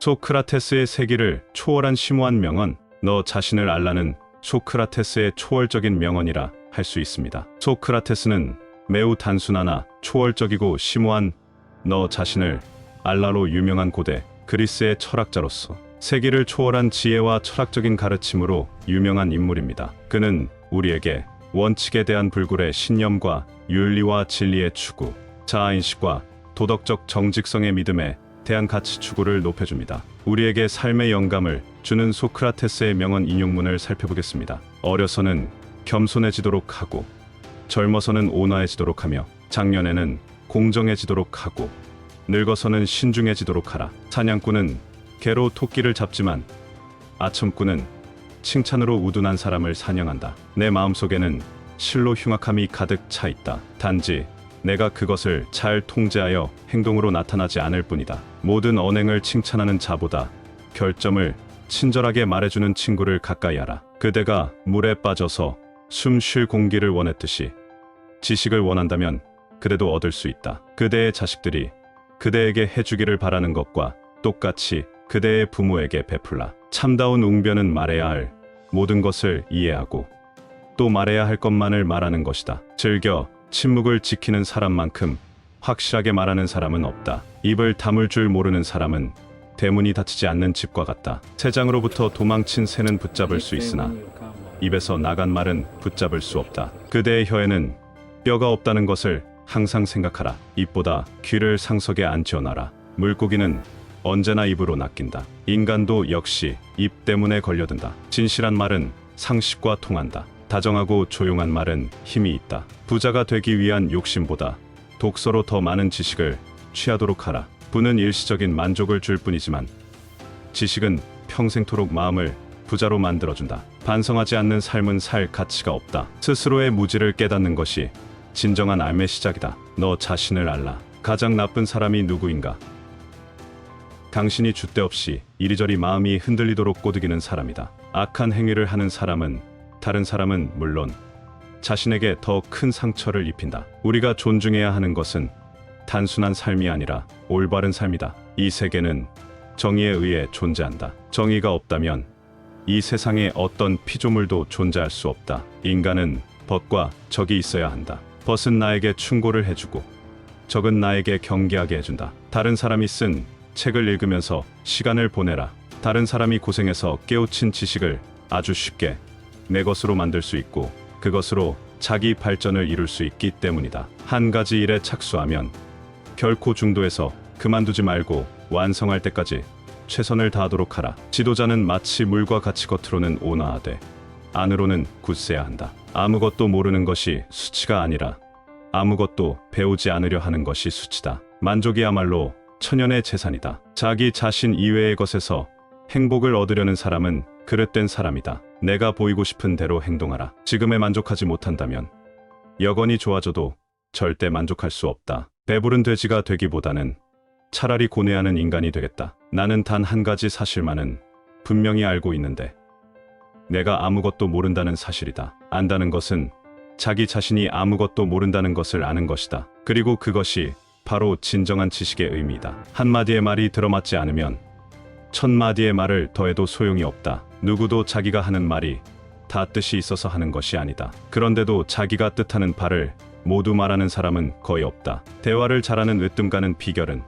소크라테스의 세기를 초월한 심오한 명언, 너 자신을 알라는 소크라테스의 초월적인 명언이라 할 수 있습니다. 소크라테스는 매우 단순하나 초월적이고 심오한 너 자신을 알라로 유명한 고대 그리스의 철학자로서 세기를 초월한 지혜와 철학적인 가르침으로 유명한 인물입니다. 그는 우리에게 원칙에 대한 불굴의 신념과 윤리와 진리의 추구, 자아인식과 도덕적 정직성의 믿음에 대한 가치 추구를 높여줍니다. 우리에게 삶의 영감을 주는 소크라테스의 명언 인용문을 살펴보겠습니다. 어려서는 겸손해지도록 하고, 젊어서는 온화해지도록 하며, 장년에는 공정해지도록 하고, 늙어서는 신중해지도록 하라. 사냥꾼은 개로 토끼를 잡지만 아첨꾼은 칭찬으로 우둔한 사람을 사냥한다. 내 마음속에는 실로 흉악함이 가득 차 있다. 단지 내가 그것을 잘 통제하여 행동으로 나타나지 않을 뿐이다. 모든 언행을 칭찬하는 자보다 결점을 친절하게 말해주는 친구를 가까이 하라. 그대가 물에 빠져서 숨 쉴 공기를 원했듯이 지식을 원한다면 그대도 얻을 수 있다. 그대의 자식들이 그대에게 해주기를 바라는 것과 똑같이 그대의 부모에게 베풀라. 참다운 웅변은 말해야 할 모든 것을 이해하고 또 말해야 할 것만을 말하는 것이다. 즐겨 침묵을 지키는 사람만큼 확실하게 말하는 사람은 없다. 입을 다물 줄 모르는 사람은 대문이 닫히지 않는 집과 같다. 새장으로부터 도망친 새는 붙잡을 수 있으나 입에서 나간 말은 붙잡을 수 없다. 그대의 혀에는 뼈가 없다는 것을 항상 생각하라. 입보다 귀를 상석에 앉혀놔라. 물고기는 언제나 입으로 낚인다. 인간도 역시 입 때문에 걸려든다. 진실한 말은 상식과 통한다. 다정하고 조용한 말은 힘이 있다. 부자가 되기 위한 욕심보다 독서로 더 많은 지식을 취하도록 하라. 부는 일시적인 만족을 줄 뿐이지만 지식은 평생토록 마음을 부자로 만들어준다. 반성하지 않는 삶은 살 가치가 없다. 스스로의 무지를 깨닫는 것이 진정한 삶의 시작이다. 너 자신을 알라. 가장 나쁜 사람이 누구인가? 당신이 줏대 없이 이리저리 마음이 흔들리도록 꼬드기는 사람이다. 악한 행위를 하는 사람은 다른 사람은 물론 자신에게 더 큰 상처를 입힌다. 우리가 존중해야 하는 것은 단순한 삶이 아니라 올바른 삶이다. 이 세계는 정의에 의해 존재한다. 정의가 없다면 이 세상에 어떤 피조물도 존재할 수 없다. 인간은 벗과 적이 있어야 한다. 벗은 나에게 충고를 해주고 적은 나에게 경계하게 해준다. 다른 사람이 쓴 책을 읽으면서 시간을 보내라. 다른 사람이 고생해서 깨우친 지식을 아주 쉽게 내 것으로 만들 수 있고 그것으로 자기 발전을 이룰 수 있기 때문이다. 한 가지 일에 착수하면 결코 중도에서 그만두지 말고 완성할 때까지 최선을 다하도록 하라. 지도자는 마치 물과 같이 겉으로는 온화하되 안으로는 굳세야 한다. 아무것도 모르는 것이 수치가 아니라 아무것도 배우지 않으려 하는 것이 수치다. 만족이야말로 천연의 재산이다. 자기 자신 이외의 것에서 행복을 얻으려는 사람은 그릇된 사람이다. 내가 보이고 싶은 대로 행동하라. 지금에 만족하지 못한다면 여건이 좋아져도 절대 만족할 수 없다. 배부른 돼지가 되기보다는 차라리 고뇌하는 인간이 되겠다. 나는 단 한 가지 사실만은 분명히 알고 있는데 내가 아무것도 모른다는 사실이다. 안다는 것은 자기 자신이 아무것도 모른다는 것을 아는 것이다. 그리고 그것이 바로 진정한 지식의 의미이다. 한마디의 말이 들어맞지 않으면 천마디의 말을 더해도 소용이 없다. 누구도 자기가 하는 말이 다 뜻이 있어서 하는 것이 아니다. 그런데도 자기가 뜻하는 바를 모두 말하는 사람은 거의 없다. 대화를 잘하는 으뜸가는 비결은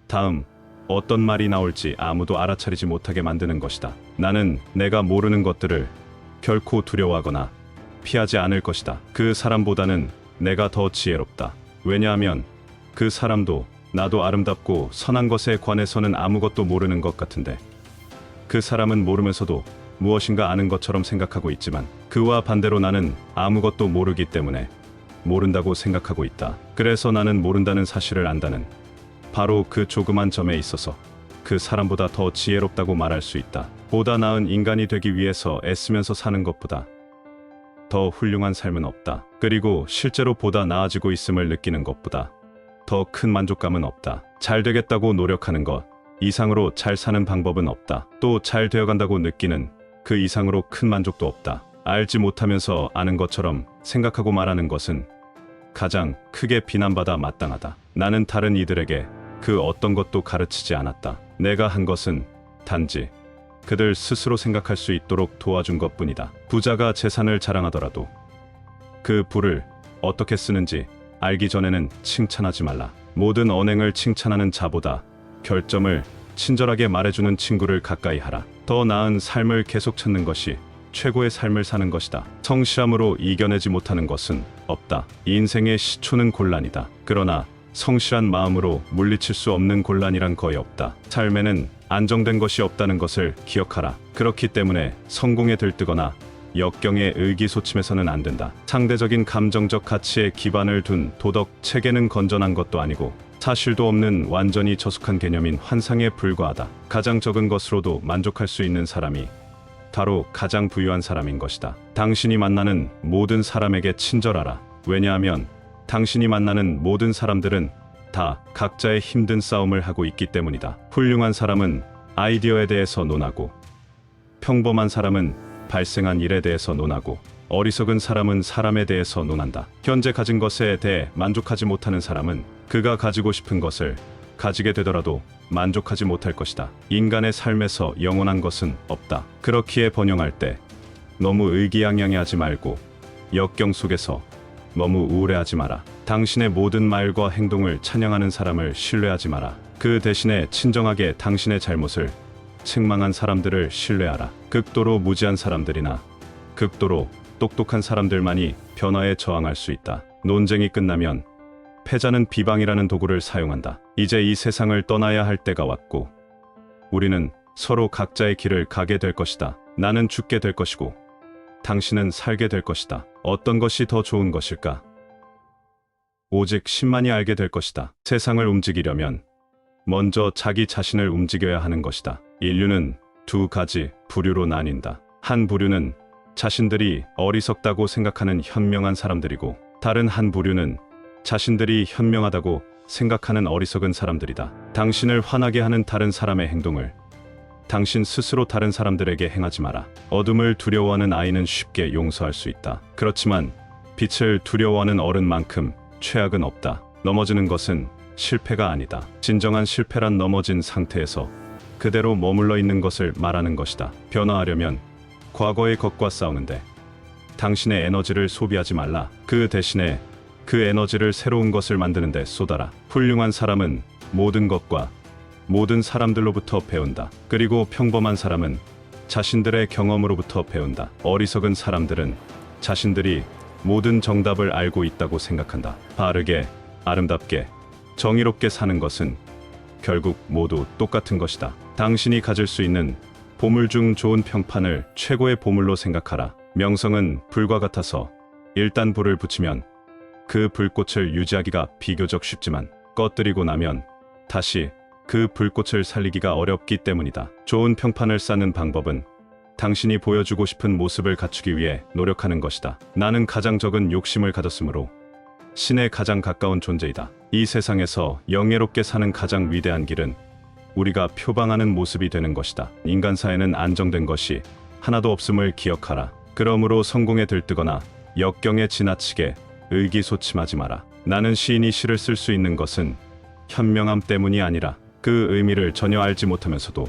다음 어떤 말이 나올지 아무도 알아차리지 못하게 만드는 것이다. 나는 내가 모르는 것들을 결코 두려워하거나 피하지 않을 것이다. 그 사람보다는 내가 더 지혜롭다. 왜냐하면 그 사람도 나도 아름답고 선한 것에 관해서는 아무것도 모르는 것 같은데 그 사람은 모르면서도 무엇인가 아는 것처럼 생각하고 있지만 그와 반대로 나는 아무것도 모르기 때문에 모른다고 생각하고 있다. 그래서 나는 모른다는 사실을 안다는 바로 그 조그만 점에 있어서 그 사람보다 더 지혜롭다고 말할 수 있다. 보다 나은 인간이 되기 위해서 애쓰면서 사는 것보다 더 훌륭한 삶은 없다. 그리고 실제로 보다 나아지고 있음을 느끼는 것보다 더 큰 만족감은 없다. 잘 되겠다고 노력하는 것 이상으로 잘 사는 방법은 없다. 또 잘 되어간다고 느끼는 그 이상으로 큰 만족도 없다. 알지 못하면서 아는 것처럼 생각하고 말하는 것은 가장 크게 비난받아 마땅하다. 나는 다른 이들에게 그 어떤 것도 가르치지 않았다. 내가 한 것은 단지 그들 스스로 생각할 수 있도록 도와준 것뿐이다. 부자가 재산을 자랑하더라도 그 부를 어떻게 쓰는지 알기 전에는 칭찬하지 말라. 모든 언행을 칭찬하는 자보다 결점을 친절하게 말해주는 친구를 가까이 하라. 더 나은 삶을 계속 찾는 것이 최고의 삶을 사는 것이다. 성실함으로 이겨내지 못하는 것은 없다. 인생의 시초는 곤란이다. 그러나 성실한 마음으로 물리칠 수 없는 곤란이란 거의 없다. 삶에는 안정된 것이 없다는 것을 기억하라. 그렇기 때문에 성공에 들뜨거나 역경에 의기소침해서는 안 된다. 상대적인 감정적 가치에 기반을 둔 도덕 체계는 건전한 것도 아니고 사실도 없는 완전히 저속한 개념인 환상에 불과하다. 가장 적은 것으로도 만족할 수 있는 사람이 바로 가장 부유한 사람인 것이다. 당신이 만나는 모든 사람에게 친절하라. 왜냐하면 당신이 만나는 모든 사람들은 다 각자의 힘든 싸움을 하고 있기 때문이다. 훌륭한 사람은 아이디어에 대해서 논하고, 평범한 사람은 발생한 일에 대해서 논하고, 어리석은 사람은 사람에 대해서 논한다. 현재 가진 것에 대해 만족하지 못하는 사람은 그가 가지고 싶은 것을 가지게 되더라도 만족하지 못할 것이다. 인간의 삶에서 영원한 것은 없다. 그렇기에 번영할 때 너무 의기양양해하지 말고 역경 속에서 너무 우울해하지 마라. 당신의 모든 말과 행동을 찬양하는 사람을 신뢰하지 마라. 그 대신에 친정하게 당신의 잘못을 책망한 사람들을 신뢰하라. 극도로 무지한 사람들이나 극도로 똑똑한 사람들만이 변화에 저항할 수 있다. 논쟁이 끝나면 패자는 비방이라는 도구를 사용한다. 이제 이 세상을 떠나야 할 때가 왔고 우리는 서로 각자의 길을 가게 될 것이다. 나는 죽게 될 것이고 당신은 살게 될 것이다. 어떤 것이 더 좋은 것일까? 오직 10만이 알게 될 것이다. 세상을 움직이려면 먼저 자기 자신을 움직여야 하는 것이다. 인류는 두 가지 부류로 나뉜다. 한 부류는 자신들이 어리석다고 생각하는 현명한 사람들이고 다른 한 부류는 자신들이 현명하다고 생각하는 어리석은 사람들이다. 당신을 화나게 하는 다른 사람의 행동을 당신 스스로 다른 사람들에게 행하지 마라. 어둠을 두려워하는 아이는 쉽게 용서할 수 있다. 그렇지만 빛을 두려워하는 어른만큼 최악은 없다. 넘어지는 것은 실패가 아니다. 진정한 실패란 넘어진 상태에서 그대로 머물러 있는 것을 말하는 것이다. 변화하려면 과거의 것과 싸우는데 당신의 에너지를 소비하지 말라. 그 대신에 그 에너지를 새로운 것을 만드는 데 쏟아라. 훌륭한 사람은 모든 것과 모든 사람들로부터 배운다. 그리고 평범한 사람은 자신들의 경험으로부터 배운다. 어리석은 사람들은 자신들이 모든 정답을 알고 있다고 생각한다. 바르게, 아름답게, 정의롭게 사는 것은 결국 모두 똑같은 것이다. 당신이 가질 수 있는 보물 중 좋은 평판을 최고의 보물로 생각하라. 명성은 불과 같아서 일단 불을 붙이면 그 불꽃을 유지하기가 비교적 쉽지만 꺼뜨리고 나면 다시 그 불꽃을 살리기가 어렵기 때문이다. 좋은 평판을 쌓는 방법은 당신이 보여주고 싶은 모습을 갖추기 위해 노력하는 것이다. 나는 가장 적은 욕심을 가졌으므로 신에 가장 가까운 존재이다. 이 세상에서 영예롭게 사는 가장 위대한 길은 우리가 표방하는 모습이 되는 것이다. 인간사에는 안정된 것이 하나도 없음을 기억하라. 그러므로 성공에 들뜨거나 역경에 지나치게 의기소침하지 마라. 나는 시인이 시를 쓸 수 있는 것은 현명함 때문이 아니라 그 의미를 전혀 알지 못하면서도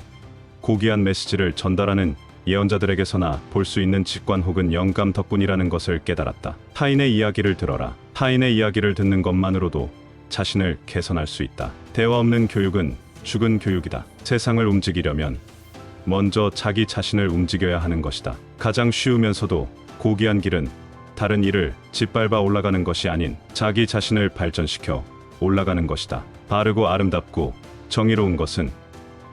고귀한 메시지를 전달하는 예언자들에게서나 볼 수 있는 직관 혹은 영감 덕분이라는 것을 깨달았다. 타인의 이야기를 들어라. 타인의 이야기를 듣는 것만으로도 자신을 개선할 수 있다. 대화 없는 교육은 죽은 교육이다. 세상을 움직이려면 먼저 자기 자신을 움직여야 하는 것이다. 가장 쉬우면서도 고귀한 길은 다른 일을 짓밟아 올라가는 것이 아닌 자기 자신을 발전시켜 올라가는 것이다. 바르고 아름답고 정의로운 것은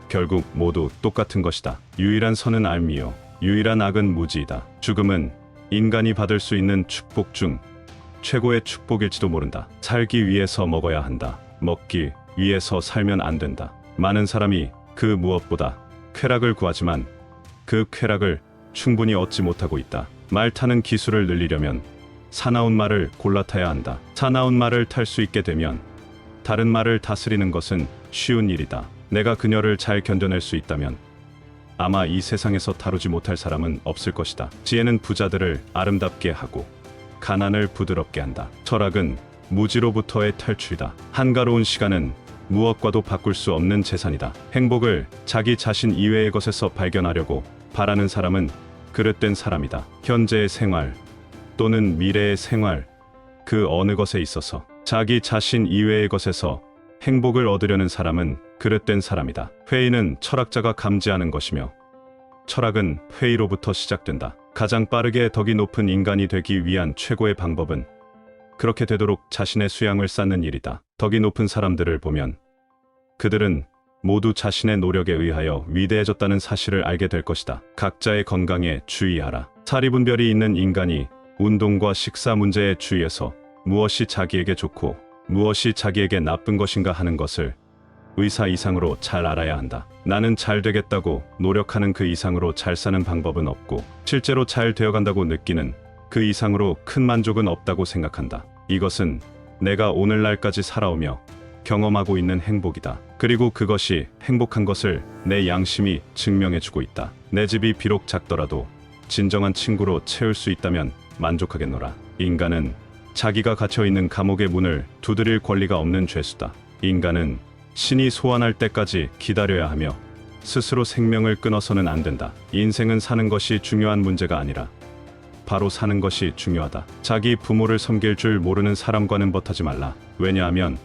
결국 모두 똑같은 것이다. 유일한 선은 알미요 유일한 악은 무지이다. 죽음은 인간이 받을 수 있는 축복 중 최고의 축복일지도 모른다. 살기 위해서 먹어야 한다. 먹기 위해서 살면 안 된다. 많은 사람이 그 무엇보다 쾌락을 구하지만 그 쾌락을 충분히 얻지 못하고 있다. 말 타는 기술을 늘리려면 사나운 말을 골라 타야 한다. 사나운 말을 탈 수 있게 되면 다른 말을 다스리는 것은 쉬운 일이다. 내가 그녀를 잘 견뎌낼 수 있다면 아마 이 세상에서 다루지 못할 사람은 없을 것이다. 지혜는 부자들을 아름답게 하고 가난을 부드럽게 한다. 철학은 무지로부터의 탈출이다. 한가로운 시간은 무엇과도 바꿀 수 없는 재산이다. 행복을 자기 자신 이외의 것에서 발견하려고 바라는 사람은 그릇된 사람이다. 현재의 생활 또는 미래의 생활, 그 어느 것에 있어서 자기 자신 이외의 것에서 행복을 얻으려는 사람은 그릇된 사람이다. 회의는 철학자가 감지하는 것이며 철학은 회의로부터 시작된다. 가장 빠르게 덕이 높은 인간이 되기 위한 최고의 방법은 그렇게 되도록 자신의 수양을 쌓는 일이다. 덕이 높은 사람들을 보면 그들은 모두 자신의 노력에 의하여 위대해졌다는 사실을 알게 될 것이다. 각자의 건강에 주의하라. 사리분별이 있는 인간이 운동과 식사 문제에 주의해서 무엇이 자기에게 좋고 무엇이 자기에게 나쁜 것인가 하는 것을 의사 이상으로 잘 알아야 한다. 나는 잘 되겠다고 노력하는 그 이상으로 잘 사는 방법은 없고 실제로 잘 되어간다고 느끼는 그 이상으로 큰 만족은 없다고 생각한다. 이것은 내가 오늘날까지 살아오며 경험하고 있는 행복이다. 그리고 그것이 행복한 것을 내 양심이 증명해주고 있다. 내 집이 비록 작더라도 진정한 친구로 채울 수 있다면 만족하겠노라. 인간은 자기가 갇혀있는 감옥의 문을 두드릴 권리가 없는 죄수다. 인간은 신이 소환할 때까지 기다려야 하며 스스로 생명을 끊어서는 안 된다. 인생은 사는 것이 중요한 문제가 아니라 바로 사는 것이 중요하다. 자기 부모를 섬길 줄 모르는 사람과는 벗하지 말라. 왜냐하면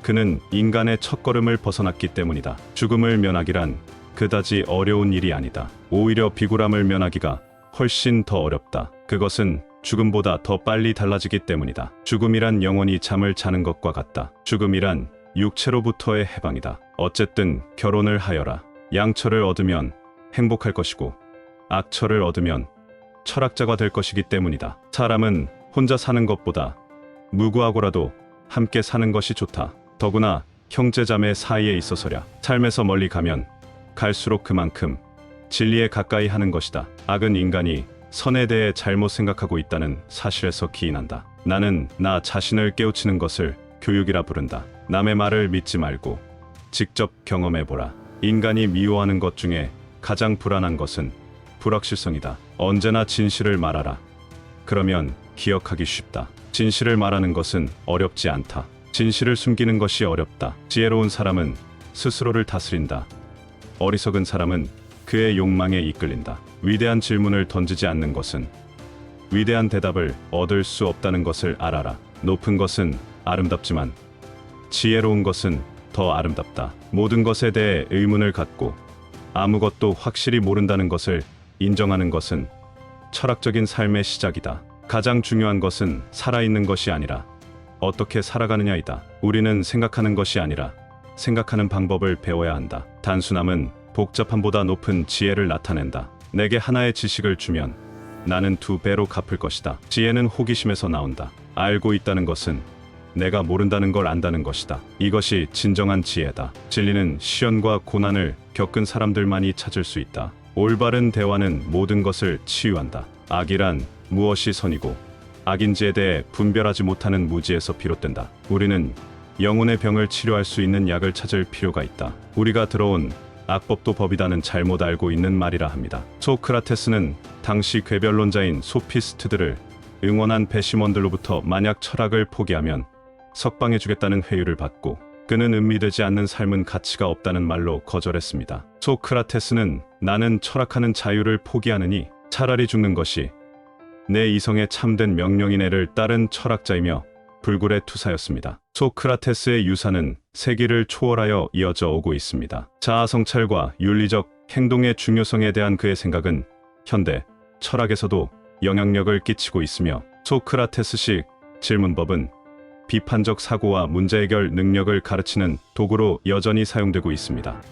그는 인간의 첫걸음을 벗어났기 때문이다. 죽음을 면하기란 그다지 어려운 일이 아니다. 오히려 비굴함을 면하기가 훨씬 더 어렵다. 그것은 죽음보다 더 빨리 달라지기 때문이다. 죽음이란 영원히 잠을 자는 것과 같다. 죽음이란 육체로부터의 해방이다. 어쨌든 결혼을 하여라. 양처를 얻으면 행복할 것이고 악처를 얻으면 철학자가 될 것이기 때문이다. 사람은 혼자 사는 것보다 무구하고라도 함께 사는 것이 좋다. 더구나 형제자매 사이에 있어서랴. 삶에서 멀리 가면 갈수록 그만큼 진리에 가까이 하는 것이다. 악은 인간이 선에 대해 잘못 생각하고 있다는 사실에서 기인한다. 나는 나 자신을 깨우치는 것을 교육이라 부른다. 남의 말을 믿지 말고 직접 경험해보라. 인간이 미워하는 것 중에 가장 불안한 것은 불확실성이다. 언제나 진실을 말하라. 그러면 기억하기 쉽다. 진실을 말하는 것은 어렵지 않다. 진실을 숨기는 것이 어렵다. 지혜로운 사람은 스스로를 다스린다. 어리석은 사람은 그의 욕망에 이끌린다. 위대한 질문을 던지지 않는 것은 위대한 대답을 얻을 수 없다는 것을 알아라. 높은 것은 아름답지만 지혜로운 것은 더 아름답다. 모든 것에 대해 의문을 갖고 아무것도 확실히 모른다는 것을 인정하는 것은 철학적인 삶의 시작이다. 가장 중요한 것은 살아있는 것이 아니라 어떻게 살아가느냐이다. 우리는 생각하는 것이 아니라 생각하는 방법을 배워야 한다. 단순함은 복잡함보다 높은 지혜를 나타낸다. 내게 하나의 지식을 주면 나는 2배로 갚을 것이다. 지혜는 호기심에서 나온다. 알고 있다는 것은 내가 모른다는 걸 안다는 것이다. 이것이 진정한 지혜다. 진리는 시련과 고난을 겪은 사람들만이 찾을 수 있다. 올바른 대화는 모든 것을 치유한다. 악이란 무엇이 선이고 악인지에 대해 분별하지 못하는 무지에서 비롯된다. 우리는 영혼의 병을 치료할 수 있는 약을 찾을 필요가 있다. 우리가 들어온 악법도 법이다는 잘못 알고 있는 말이라 합니다. 소크라테스는 당시 궤변론자인 소피스트들을 응원한 배심원들로부터 만약 철학을 포기하면 석방해주겠다는 회유를 받고 그는 음미되지 않는 삶은 가치가 없다는 말로 거절했습니다. 소크라테스는 나는 철학하는 자유를 포기하느니 차라리 죽는 것이 내 이성에 참된 명령이네를 따른 철학자이며 불굴의 투사였습니다. 소크라테스의 유산은 세기를 초월하여 이어져 오고 있습니다. 자아 성찰과 윤리적 행동의 중요성에 대한 그의 생각은 현대 철학에서도 영향력을 끼치고 있으며 소크라테스식 질문법은 비판적 사고와 문제 해결 능력을 가르치는 도구로 여전히 사용되고 있습니다.